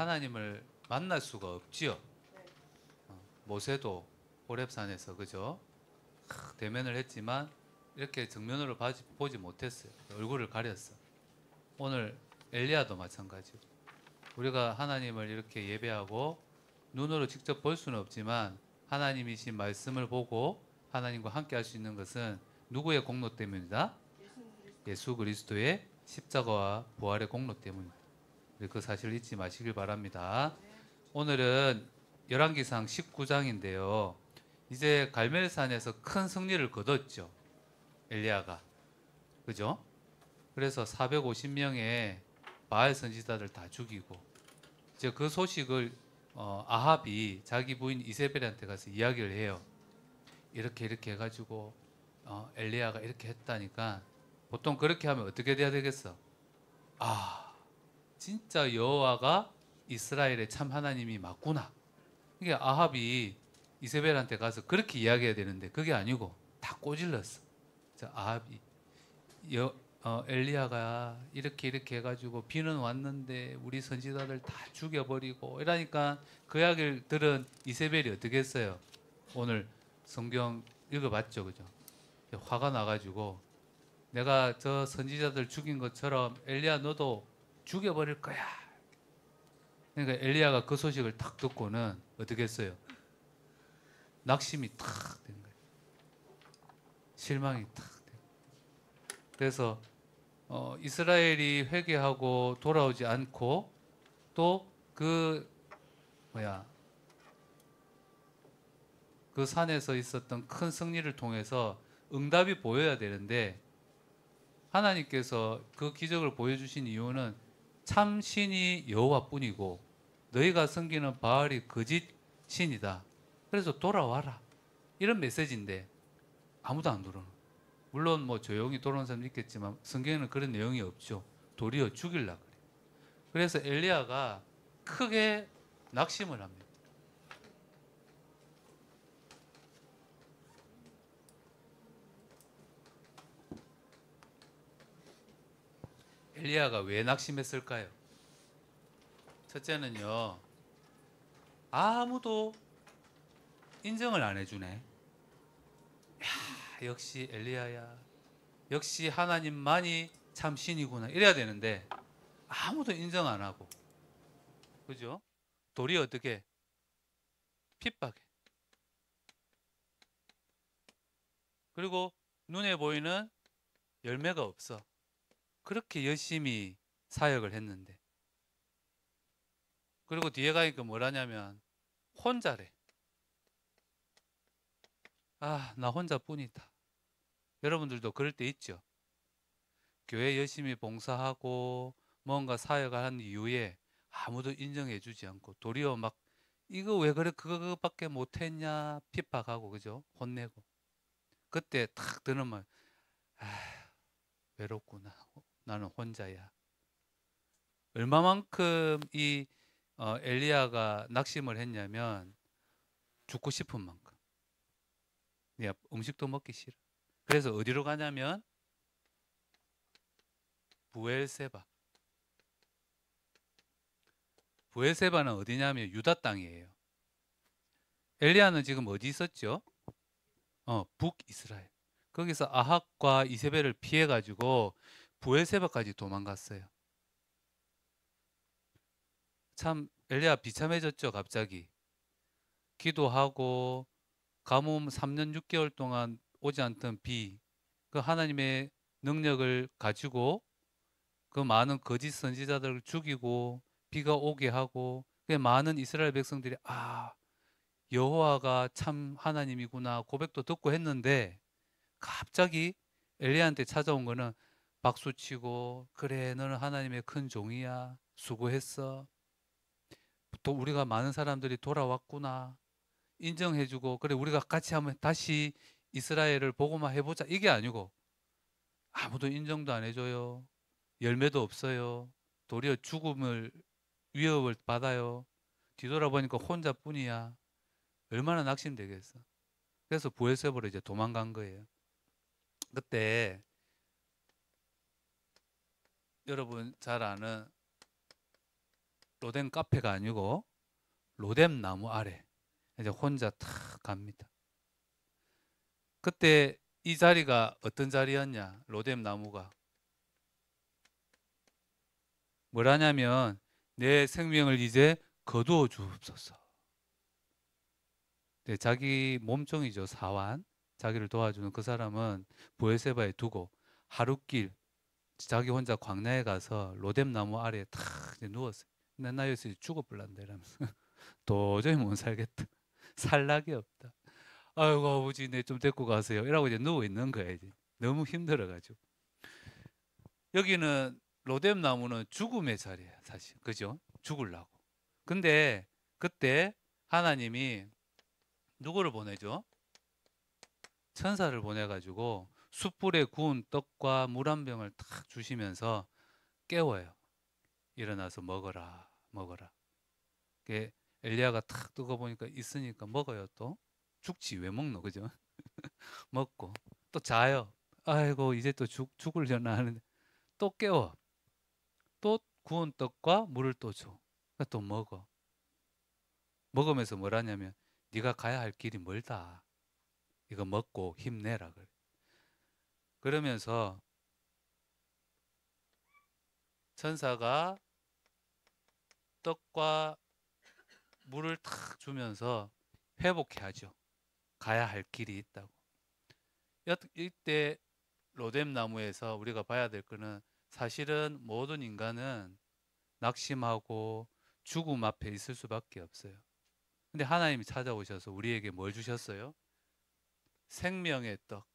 하나님을 만날 수가 없지요. 모세도 호렙산에서 그죠? 대면을 했지만 이렇게 정면으로 보지 못했어요. 얼굴을 가렸어. 오늘 엘리야도 마찬가지고 우리가 하나님을 이렇게 예배하고 눈으로 직접 볼 수는 없지만 하나님이신 말씀을 보고 하나님과 함께 할 수 있는 것은 누구의 공로 때문이다? 예수 그리스도의 십자가와 부활의 공로 때문이다. 그 사실을 잊지 마시길 바랍니다. 오늘은 열왕기상 19장인데요. 이제 갈멜산에서 큰 승리를 거뒀죠. 엘리야가. 그죠? 그래서 450명의 바알 선지자들 다 죽이고 이제 그 소식을 아합이 자기 부인 이세벨한테 가서 이야기를 해요. 이렇게 해가지고 엘리야가 이렇게 했다니까 보통 그렇게 하면 어떻게 돼야 되겠어? 아, 진짜 여호와가 이스라엘의 참 하나님이 맞구나. 이게 아합이 이세벨한테 가서 그렇게 이야기해야 되는데 그게 아니고 다 꼬질렀어. 아합이 엘리야가 이렇게 해가지고 비는 왔는데 우리 선지자들 다 죽여버리고 이러니까 그 이야기를 들은 이세벨이 어떻게 했어요? 오늘 성경 읽어봤죠, 그죠? 화가 나가지고 내가 저 선지자들 죽인 것처럼 엘리야 너도 죽여버릴 거야. 그러니까 엘리야가 그 소식을 딱 듣고는 어떻게 했어요? 낙심이 탁 된 거예요. 실망이 탁 된 거예요. 그래서 이스라엘이 회개하고 돌아오지 않고 또 그 산에서 있었던 큰 승리를 통해서 응답이 보여야 되는데 하나님께서 그 기적을 보여주신 이유는 참 신이 여호와뿐이고 너희가 섬기는 바알이 거짓 신이다. 그래서 돌아와라. 이런 메시지인데 아무도 안 들어오는. 물론 뭐 조용히 돌아오는 사람도 있겠지만 성경에는 그런 내용이 없죠. 도리어 죽이려고 그래요. 그래서 엘리야가 크게 낙심을 합니다. 엘리야가 왜 낙심했을까요? 첫째는요, 아무도 인정을 안 해주네. 야, 역시 엘리야야. 역시 하나님만이 참 신이구나. 이래야 되는데 아무도 인정 안 하고, 그죠? 도리어 어떻게 핍박해. 그리고 눈에 보이는 열매가 없어. 그렇게 열심히 사역을 했는데. 그리고 뒤에 가니까 뭐라냐면 혼자래. 아, 나 혼자뿐이다. 여러분들도 그럴 때 있죠. 교회 열심히 봉사하고 뭔가 사역을 한 이후에 아무도 인정해 주지 않고 도리어 막 이거 왜 그래 그거밖에 못했냐 핍박하고 그죠? 혼내고 그때 탁 드는 말 아, 외롭구나. 나는 혼자야. 얼마만큼 이 엘리야가 낙심을 했냐면 죽고 싶은 만큼. 야, 음식도 먹기 싫어. 그래서 어디로 가냐면 부엘세바. 부엘세바는 어디냐면 유다 땅이에요. 엘리야는 지금 어디 있었죠? 북이스라엘. 거기서 아합과 이세벨을 피해 가지고 부엘세바까지 도망갔어요. 참 엘리야 비참해졌죠, 갑자기. 기도하고 가뭄 3년 6개월 동안 오지 않던 비, 그 하나님의 능력을 가지고 그 많은 거짓 선지자들을 죽이고 비가 오게 하고 그 많은 이스라엘 백성들이 여호와가 참 하나님이구나 고백도 듣고 했는데 갑자기 엘리야한테 찾아온 거는 박수치고 그래 너는 하나님의 큰 종이야 수고했어 또 우리가 많은 사람들이 돌아왔구나 인정해주고 그래 우리가 같이 한번 다시 이스라엘을 보고만 해보자 이게 아니고 아무도 인정도 안 해줘요. 열매도 없어요. 도리어 죽음을 위협을 받아요. 뒤돌아보니까 혼자뿐이야. 얼마나 낙심되겠어. 그래서 부엘세바로 이제 도망간 거예요. 그때 여러분 잘 아는 로뎀 카페가 아니고 로뎀 나무 아래 이제 혼자 탁 갑니다. 그때 이 자리가 어떤 자리였냐? 로뎀 나무가 뭐라냐면 내 생명을 이제 거두어 주옵소서. 네, 자기 몸종이죠. 사환. 자기를 도와주는 그 사람은 브엘세바에 두고 하룻길 자기 혼자 광야에 가서 로뎀 나무 아래에 탁 누웠어요. 나 여기서 죽어버란다 이러면서 도저히 못 살겠다. 살 낙이 없다. 아이고 아버지 내 좀 데리고 가세요. 이러고 이제 누워 있는 거야 이제. 너무 힘들어가지고. 여기는 로뎀 나무는 죽음의 자리야 사실. 그죠? 죽으려고. 근데 그때 하나님이 누구를 보내죠? 천사를 보내가지고 숯불에 구운 떡과 물 한 병을 탁 주시면서 깨워요. 일어나서 먹어라, 먹어라. 그게 엘리야가 탁 뜨고 보니까 있으니까 먹어요 또. 죽지 왜 먹노, 그죠? 먹고 또 자요. 아이고 이제 또 죽으려나 하는데 또 깨워. 또 구운 떡과 물을 또 줘. 그러니까 또 먹어. 먹으면서 뭐라냐면 네가 가야 할 길이 멀다. 이거 먹고 힘내라 그래. 그러면서 천사가 떡과 물을 탁 주면서 회복해 하죠. 가야 할 길이 있다고. 이때 로뎀 나무에서 우리가 봐야 될 거는 사실은 모든 인간은 낙심하고 죽음 앞에 있을 수밖에 없어요. 근데 하나님이 찾아오셔서 우리에게 뭘 주셨어요? 생명의 떡,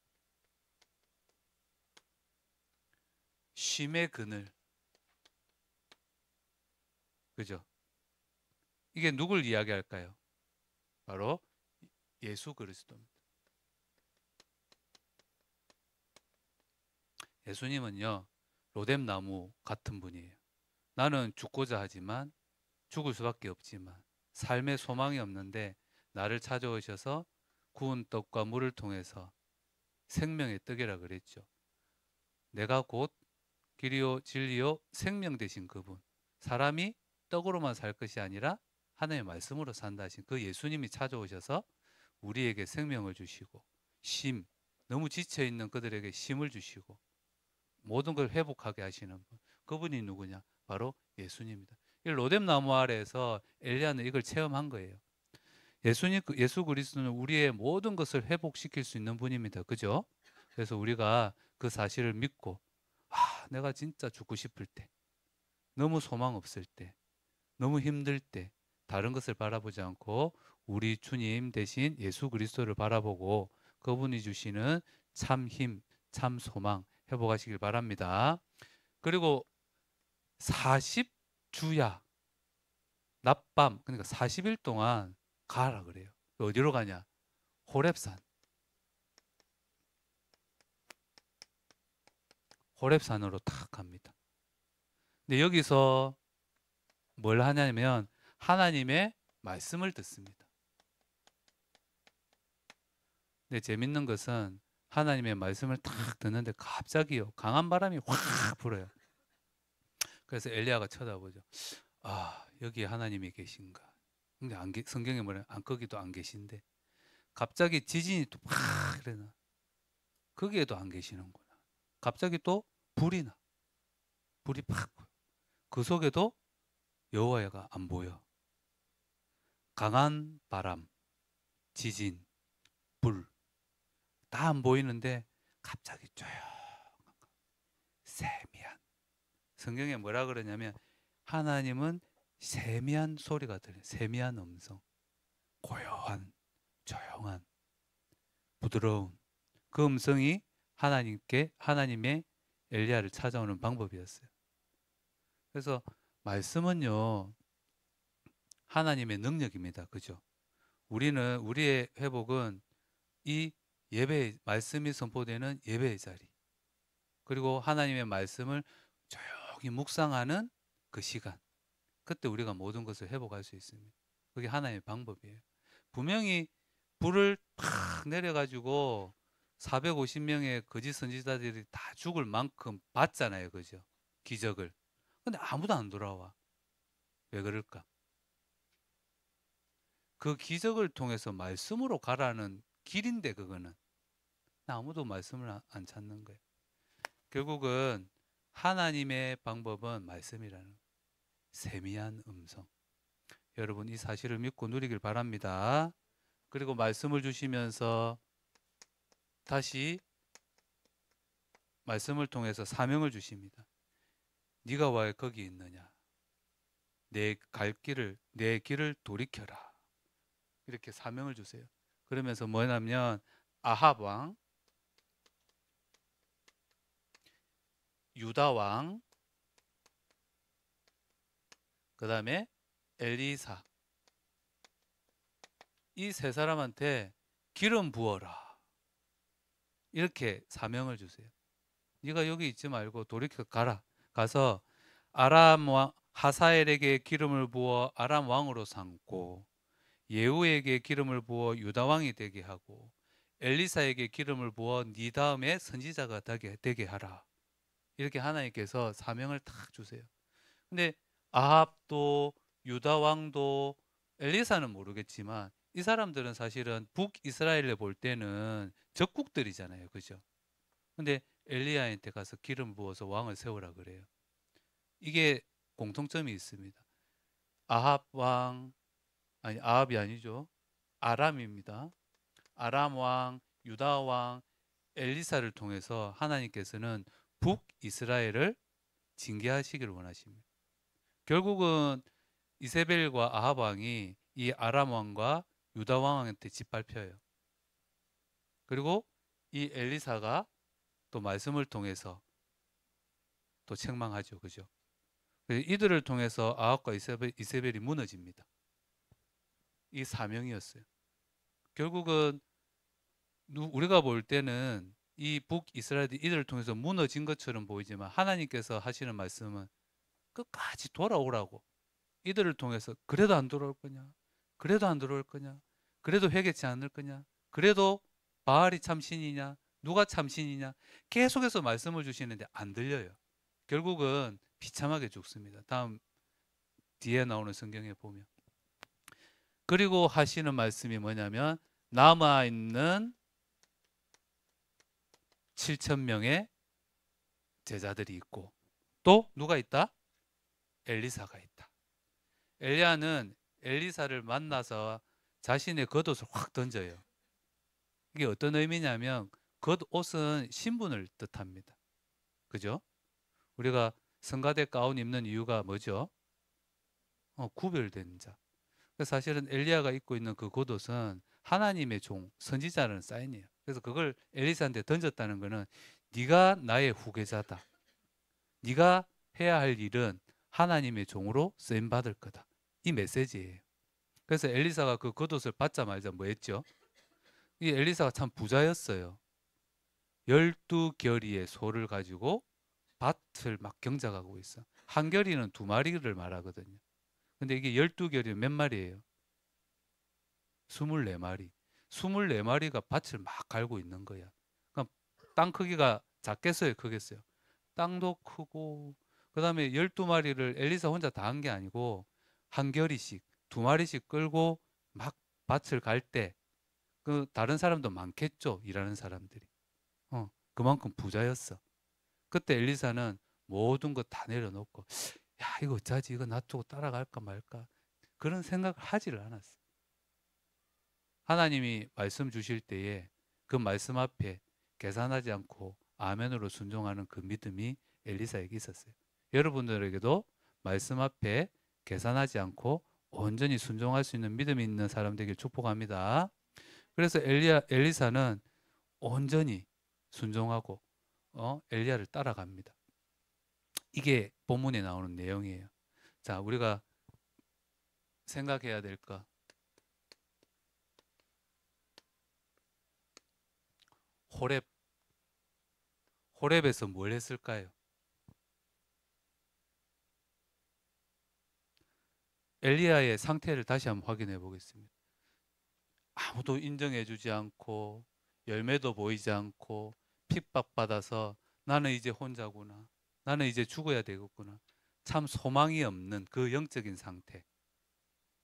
쉼의 그늘. 그죠? 이게 누굴 이야기할까요? 바로 예수 그리스도입니다. 예수님은요, 로뎀 나무 같은 분이에요. 나는 죽고자 하지만 죽을 수밖에 없지만 삶의 소망이 없는데 나를 찾아오셔서 구운 떡과 물을 통해서 생명의 떡이라 그랬죠. 내가 곧 길이요 진리요 생명 되신 그분. 사람이 떡으로만 살 것이 아니라 하나님의 말씀으로 산다 하신 그 예수님이 찾아오셔서 우리에게 생명을 주시고 쉼, 너무 지쳐 있는 그들에게 쉼을 주시고 모든 걸 회복하게 하시는 분. 그분이 누구냐? 바로 예수님입니다. 이 로뎀 나무 아래에서 엘리야는 이걸 체험한 거예요. 예수 그리스도는 우리의 모든 것을 회복시킬 수 있는 분입니다. 그죠? 그래서 우리가 그 사실을 믿고 내가 진짜 죽고 싶을 때, 너무 소망 없을 때, 너무 힘들 때 다른 것을 바라보지 않고 우리 주님 대신 예수 그리스도를 바라보고 그분이 주시는 참 힘, 참 소망 회복하시길 바랍니다. 그리고 40주야 낮밤 그러니까 40일 동안 가라 그래요. 어디로 가냐? 호렙산. 호렙산으로 탁 갑니다. 근데 여기서 뭘 하냐면 하나님의 말씀을 듣습니다. 근데 재밌는 것은 하나님의 말씀을 탁 듣는데 갑자기요 강한 바람이 확 불어요. 그래서 엘리야가 쳐다보죠. 여기 하나님이 계신가? 근데 성경에 뭐래? 거기도 안 계신데 갑자기 지진이 또 팍 일어나. 거기에도 안 계시는구나. 갑자기 또 불이 나. 불이 팍. 그 속에도 여호와가 안 보여. 강한 바람, 지진, 불. 다 안 보이는데 갑자기 조용. 세미한. 성경에 뭐라 그러냐면 하나님은 세미한 소리가 들려요. 세미한 음성. 고요한, 조용한, 부드러운 그 음성이 하나님의 엘리야를 찾아오는 방법이었어요. 그래서 말씀은요 하나님의 능력입니다. 그죠? 우리의 회복은 이 예배 말씀이 선포되는 예배의 자리 그리고 하나님의 말씀을 조용히 묵상하는 그 시간 그때 우리가 모든 것을 회복할 수 있습니다. 그게 하나님의 방법이에요. 분명히 불을 팍 내려가지고 450명의 거짓 선지자들이 다 죽을 만큼 봤잖아요. 그죠? 기적을. 근데 아무도 안 돌아와. 왜 그럴까? 그 기적을 통해서 말씀으로 가라는 길인데 그거는 아무도 말씀을 안 찾는 거예요. 결국은 하나님의 방법은 말씀이라는 거예요. 세미한 음성. 여러분 이 사실을 믿고 누리길 바랍니다. 그리고 말씀을 주시면서 다시 말씀을 통해서 사명을 주십니다. 네가 왜 거기 있느냐? 내 길을 돌이켜라. 이렇게 사명을 주세요. 그러면서 뭐냐면 아합 왕, 유다 왕, 그 다음에 엘리사 이 세 사람한테 기름 부어라. 이렇게 사명을 주세요. 네가 여기 있지 말고 돌이켜 가라. 가서 아람 왕 하사엘에게 기름을 부어 아람 왕으로 삼고 예후에게 기름을 부어 유다 왕이 되게 하고 엘리사에게 기름을 부어 네 다음에 선지자가 되게 하라. 이렇게 하나님께서 사명을 탁 주세요. 근데 아합도 유다 왕도 엘리사는 모르겠지만 이 사람들은 사실은 북이스라엘에 볼 때는 적국들이잖아요. 그죠? 근데 엘리야한테 가서 기름 부어서 왕을 세우라 그래요. 이게 공통점이 있습니다. 아합 왕, 아니 아합이 아니죠. 아람입니다. 아람 왕, 유다 왕, 엘리사를 통해서 하나님께서는 북이스라엘을 징계하시기를 원하십니다. 결국은 이세벨과 아합 왕이 이 아람 왕과 유다 왕한테 짓밟혀요. 그리고 이 엘리사가 또 말씀을 통해서 또 책망하죠. 그죠? 이들을 통해서 아합과 이세벨이 무너집니다. 이 사명이었어요. 결국은 우리가 볼 때는 이 북이스라엘이 이들을 통해서 무너진 것처럼 보이지만 하나님께서 하시는 말씀은 끝까지 돌아오라고. 이들을 통해서 그래도 안 돌아올 거냐? 그래도 안 돌아올 거냐? 그래도 회개치 않을 거냐? 그래도 바알이 참신이냐? 누가 참신이냐? 계속해서 말씀을 주시는데 안 들려요. 결국은 비참하게 죽습니다. 다음 뒤에 나오는 성경에 보면. 그리고 하시는 말씀이 뭐냐면 남아있는 7,000명의 제자들이 있고 또 누가 있다? 엘리사가 있다. 엘리야는 엘리사를 만나서 자신의 겉옷을 확 던져요. 이게 어떤 의미냐면 겉옷은 신분을 뜻합니다. 그죠? 우리가 성가대 가운 입는 이유가 뭐죠? 구별된 자. 사실은 엘리야가 입고 있는 그 겉옷은 하나님의 종, 선지자라는 사인이에요. 그래서 그걸 엘리사한테 던졌다는 것은 네가 나의 후계자다. 네가 해야 할 일은 하나님의 종으로 쓰임 받을 거다. 이 메시지예요. 그래서 엘리사가 그 겉옷을 받자마자 뭐 했죠? 이 엘리사가 참 부자였어요. 12결의의 소를 가지고 밭을 막 경작하고 있어. 한 결의는 2마리를 말하거든요. 근데 이게 12결이 몇 마리예요? 24마리. 24마리가 밭을 막 갈고 있는 거야. 그러니까 땅 크기가 작겠어요, 크겠어요? 땅도 크고, 그 다음에 12마리를 엘리사 혼자 다 한 게 아니고, 한 결의씩, 2마리씩 끌고 막 밭을 갈 때, 그 다른 사람도 많겠죠, 일하는 사람들이. 그만큼 부자였어. 그때 엘리사는 모든 것 다 내려놓고, 야, 이거 어쩌지? 이거 놔두고 따라갈까 말까? 그런 생각을 하지를 않았어. 하나님이 말씀 주실 때에 그 말씀 앞에 계산하지 않고 아멘으로 순종하는 그 믿음이 엘리사에게 있었어요. 여러분들에게도 말씀 앞에 계산하지 않고 온전히 순종할 수 있는 믿음이 있는 사람 되길 축복합니다. 그래서 엘리사는 온전히 순종하고 엘리야를 따라갑니다. 이게 본문에 나오는 내용이에요. 자, 우리가 생각해야 될 거. 호렙에서 뭘 했을까요? 엘리야의 상태를 다시 한번 확인해 보겠습니다. 아무도 인정해 주지 않고 열매도 보이지 않고 핍박받아서 나는 이제 혼자구나. 나는 이제 죽어야 되겠구나. 참 소망이 없는 그 영적인 상태.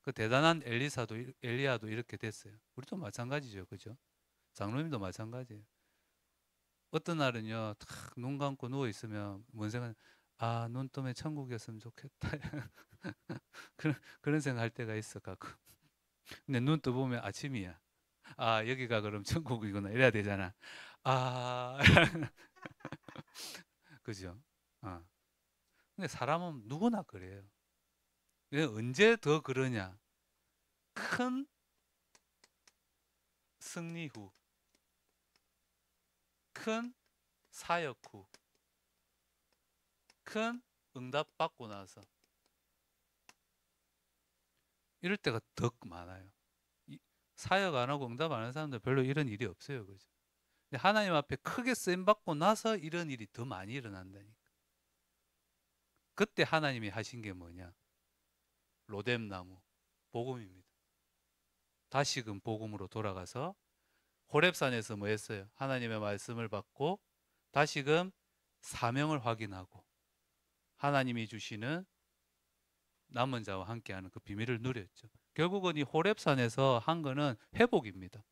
그 대단한 엘리야도 이렇게 됐어요. 우리도 마찬가지죠, 그죠? 장로님도 마찬가지예요. 어떤 날은요, 탁 눈 감고 누워 있으면 뭔 생각? 아, 눈 뜨면 천국이었으면 좋겠다. 그런 생각할 때가 있어 가끔. 근데 눈 떠보면 아침이야. 아, 여기가 그럼 천국이구나 이래야 되잖아. 아, 그죠? 어. 근데 사람은 누구나 그래요. 언제 더 그러냐? 큰 승리 후, 큰 사역 후, 큰 응답 받고 나서 이럴 때가 더 많아요. 사역 안 하고 응답 안 하는 사람들 별로 이런 일이 없어요, 그죠? 근데 하나님 앞에 크게 쓰임 받고 나서 이런 일이 더 많이 일어난다니까. 그때 하나님이 하신 게 뭐냐? 로뎀나무 복음입니다. 다시금 복음으로 돌아가서 호렙산에서 뭐 했어요? 하나님의 말씀을 받고 다시금 사명을 확인하고 하나님이 주시는 남은 자와 함께하는 그 비밀을 누렸죠. 결국은 이 호렙산에서 한 거는 회복입니다.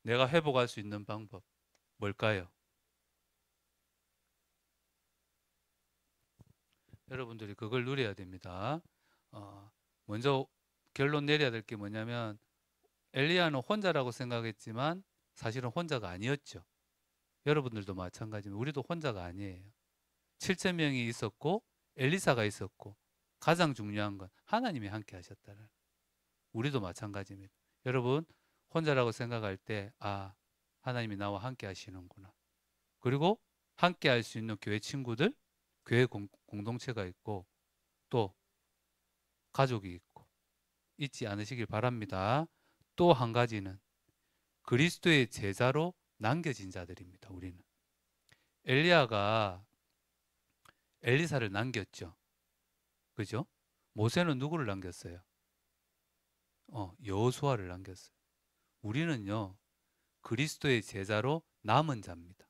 내가 회복할 수 있는 방법 뭘까요? 여러분들이 그걸 누려야 됩니다. 먼저 결론 내려야 될 게 뭐냐면 엘리야는 혼자라고 생각했지만 사실은 혼자가 아니었죠. 여러분들도 마찬가지입니다. 우리도 혼자가 아니에요. 7천 명이 있었고 엘리사가 있었고 가장 중요한 건 하나님이 함께 하셨다는. 우리도 마찬가지입니다. 여러분 혼자라고 생각할 때 하나님이 나와 함께 하시는구나. 그리고 함께 할 수 있는 교회 친구들, 교회 공동체가 있고 또 가족이 있고 잊지 않으시길 바랍니다. 또 한 가지는 그리스도의 제자로 남겨진 자들입니다. 우리는 엘리야가 엘리사를 남겼죠. 그죠? 모세는 누구를 남겼어요? 여호수아를 남겼어요. 우리는요, 그리스도의 제자로 남은 자입니다.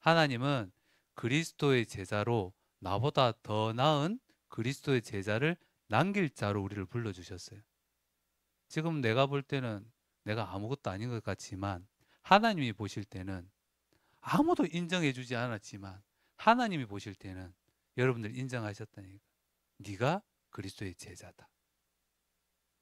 하나님은 그리스도의 제자로 나보다 더 나은 그리스도의 제자를 남길 자로 우리를 불러주셨어요. 지금 내가 볼 때는 내가 아무것도 아닌 것 같지만 하나님이 보실 때는 아무도 인정해주지 않았지만 하나님이 보실 때는 여러분들 인정하셨다니까. 네가 그리스도의 제자다.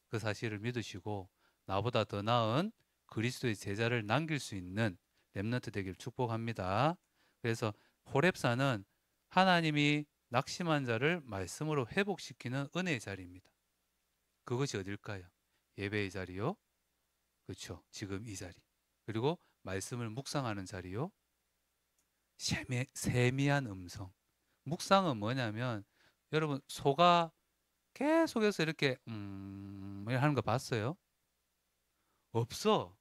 그 사실을 믿으시고 나보다 더 나은 그리스도의 제자를 남길 수 있는 렘넌트 되길 축복합니다. 그래서 호렙산은 하나님이 낙심한 자를 말씀으로 회복시키는 은혜의 자리입니다. 그것이 어딜까요? 예배의 자리요. 그렇죠. 지금 이 자리. 그리고 말씀을 묵상하는 자리요. 세미한 음성. 묵상은 뭐냐면 여러분 소가 계속해서 이렇게 하는 거 봤어요? 없어.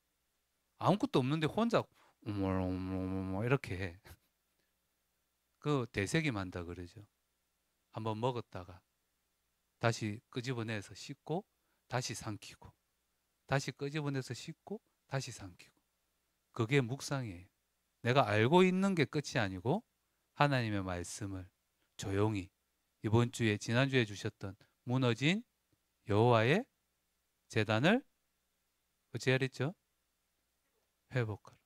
아무것도 없는데 혼자 이렇게 해. 그 대세기만다 그러죠. 한번 먹었다가 다시 끄집어내서 씻고 다시 삼키고 다시 끄집어내서 씻고 다시 삼키고. 그게 묵상이에요. 내가 알고 있는 게 끝이 아니고 하나님의 말씀을 조용히 이번 주에 지난주에 주셨던 무너진 여호와의 제단을 어찌 하랬죠? 회복하라.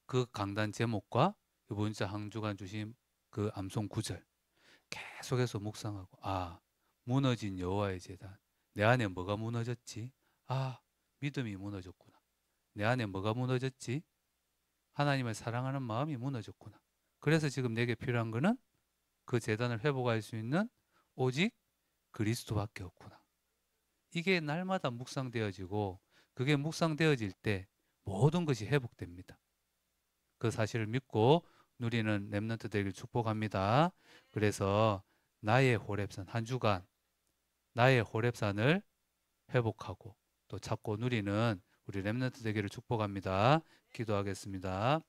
그 강단 제목과 이번 주 한 주간 주신 그 암송 구절 계속해서 묵상하고 무너진 여호와의 제단. 내 안에 뭐가 무너졌지? 믿음이 무너졌구나. 내 안에 뭐가 무너졌지? 하나님을 사랑하는 마음이 무너졌구나. 그래서 지금 내게 필요한 거는 그 제단을 회복할 수 있는 오직 그리스도밖에 없구나. 이게 날마다 묵상되어지고 그게 묵상되어질 때 모든 것이 회복됩니다. 그 사실을 믿고 누리는 렘넌트 되길 축복합니다. 그래서 나의 호렙산 한 주간 나의 호렙산을 회복하고 또 찾고 누리는 우리 렘넌트 되기를 축복합니다. 기도하겠습니다.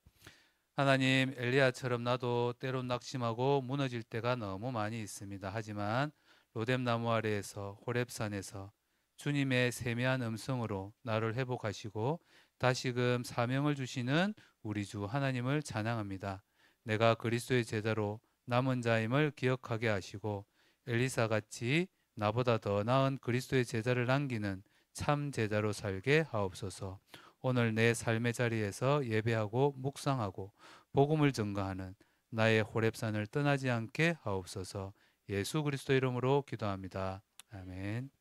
하나님, 엘리야처럼 나도 때론 낙심하고 무너질 때가 너무 많이 있습니다. 하지만 로뎀나무 아래에서 호렙산에서 주님의 세미한 음성으로 나를 회복하시고 다시금 사명을 주시는 우리 주 하나님을 찬양합니다. 내가 그리스도의 제자로 남은 자임을 기억하게 하시고 엘리사 같이 나보다 더 나은 그리스도의 제자를 남기는 참 제자로 살게 하옵소서. 오늘 내 삶의 자리에서 예배하고 묵상하고 복음을 증거하는 나의 호렙산을 떠나지 않게 하옵소서. 예수 그리스도 이름으로 기도합니다. 아멘.